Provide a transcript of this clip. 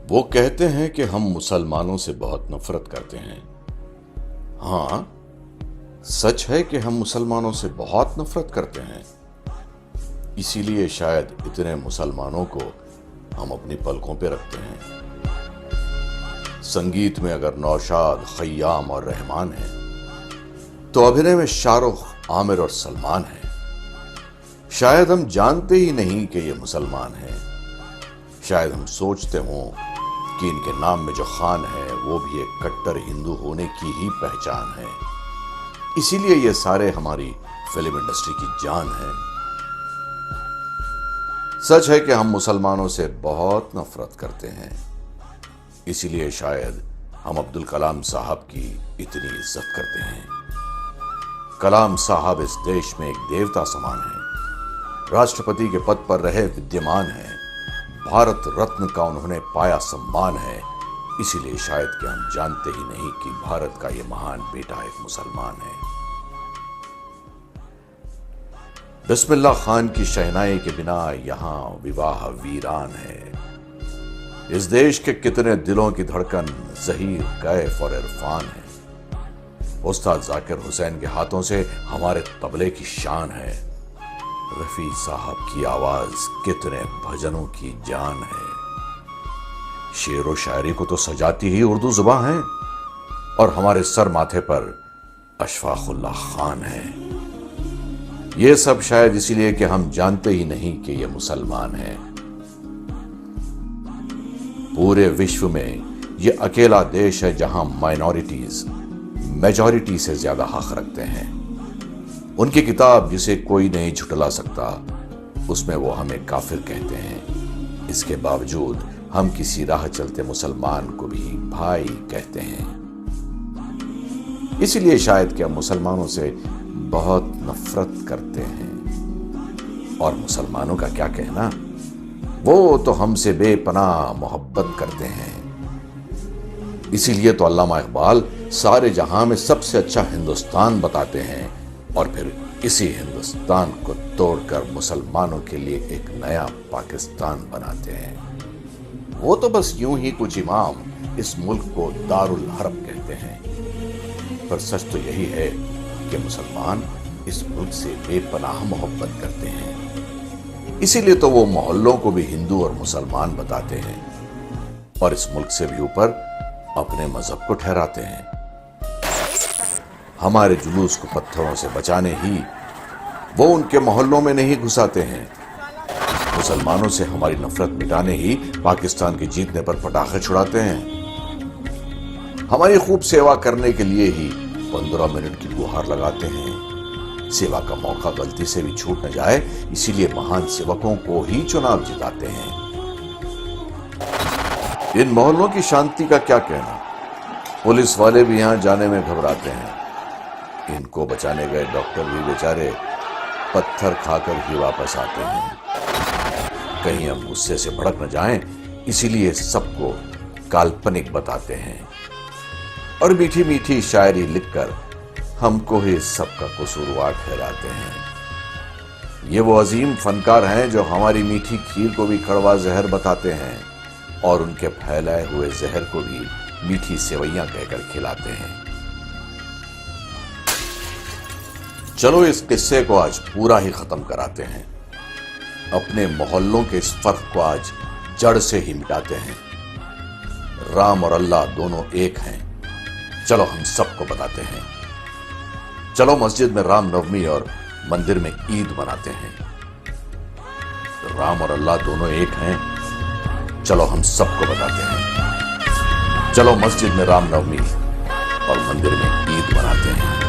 वो कहते हैं कि हम मुसलमानों से बहुत नफरत करते हैं। हाँ, सच है कि हम मुसलमानों से बहुत नफरत करते हैं। इसीलिए शायद इतने मुसलमानों को हम अपनी पलकों पे रखते हैं। संगीत में अगर नौशाद, खय्याम और रहमान है, तो अभिनय में शाहरुख, आमिर और सलमान है। शायद हम जानते ही नहीं कि ये मुसलमान हैं। शायद हम सोचते हों कि इनके नाम में जो खान है वो भी एक कट्टर हिंदू होने की ही पहचान है। इसीलिए ये सारे हमारी फिल्म इंडस्ट्री की जान है। सच है कि हम मुसलमानों से बहुत नफरत करते हैं। इसीलिए शायद हम अब्दुल कलाम साहब की इतनी इज्जत करते हैं। कलाम साहब इस देश में एक देवता समान हैं। राष्ट्रपति के पद पर रहे विद्यमान हैं। भारत रत्न का उन्होंने पाया सम्मान है। इसीलिए शायद कि हम जानते ही नहीं कि भारत का यह महान बेटा एक मुसलमान है। बिस्मिल्लाह खान की शहनाई के बिना यहां विवाह वीरान है। इस देश के कितने दिलों की धड़कन ज़हीर, कैफ और इरफान है। उस्ताद जाकिर हुसैन के हाथों से हमारे तबले की शान है। रफी साहब की आवाज कितने भजनों की जान है। शेर व शायरी को तो सजाती ही उर्दू जुबान है। और हमारे सर माथे पर अशफाकुल्लाह खान है। ये सब शायद इसीलिए कि हम जानते ही नहीं कि ये मुसलमान है। पूरे विश्व में ये अकेला देश है जहां माइनॉरिटीज मेजॉरिटी से ज्यादा हक रखते हैं। उनकी किताब जिसे कोई नहीं झुटला सकता, उसमें वो हमें काफिर कहते हैं। इसके बावजूद हम किसी राह चलते मुसलमान को भी भाई कहते हैं। इसीलिए शायद कि हम मुसलमानों से बहुत नफरत करते हैं। और मुसलमानों का क्या कहना, वो तो हमसे बेपनाह मोहब्बत करते हैं। इसीलिए तो अल्लामा इकबाल सारे जहां में सबसे अच्छा हिंदुस्तान बताते हैं और फिर इसी हिंदुस्तान को तोड़कर मुसलमानों के लिए एक नया पाकिस्तान बनाते हैं। वो तो बस यूं ही कुछ इमाम इस मुल्क को दारुल हरब कहते हैं, पर सच तो यही है कि मुसलमान इस मुल्क से बेपनाह मोहब्बत करते हैं। इसीलिए तो वो मोहल्लों को भी हिंदू और मुसलमान बताते हैं और इस मुल्क से भी ऊपर अपने मजहब को ठहराते हैं। हमारे जुलूस को पत्थरों से बचाने ही वो उनके मोहल्लों में नहीं घुसाते हैं। मुसलमानों से हमारी नफरत मिटाने ही पाकिस्तान के जीतने पर पटाखे छुड़ाते हैं। हमारी खूब सेवा करने के लिए ही 15 मिनट की गुहार लगाते हैं। सेवा का मौका गलती से भी छूट न जाए, इसीलिए महान सेवकों को ही चुनाव जिताते हैं। इन मोहल्लों की शांति का क्या कहना, पुलिस वाले भी यहां जाने में घबराते हैं। इनको बचाने गए डॉक्टर भी बेचारे पत्थर खाकर ही वापस आते हैं। कहीं हम गुस्से से भड़क न जाएं, इसीलिए सबको काल्पनिक बताते हैं और मीठी मीठी शायरी लिखकर हमको ही सबका कसूरवार ठहराते हैं। ये वो अजीम फनकार हैं जो हमारी मीठी खीर को भी कड़वा जहर बताते हैं और उनके फैलाए हुए जहर को भी मीठी सेवैयां कहकर खिलाते हैं। चलो इस किस्से को आज पूरा ही खत्म कराते हैं। अपने मोहल्लों के इस फर्क को आज जड़ से ही मिटाते हैं। राम और अल्लाह दोनों एक हैं, चलो हम सबको बताते हैं। चलो मस्जिद में राम नवमी और मंदिर में ईद मनाते हैं। राम और अल्लाह दोनों एक हैं, चलो हम सबको बताते हैं। चलो मस्जिद में राम नवमी और मंदिर में ईद मनाते हैं।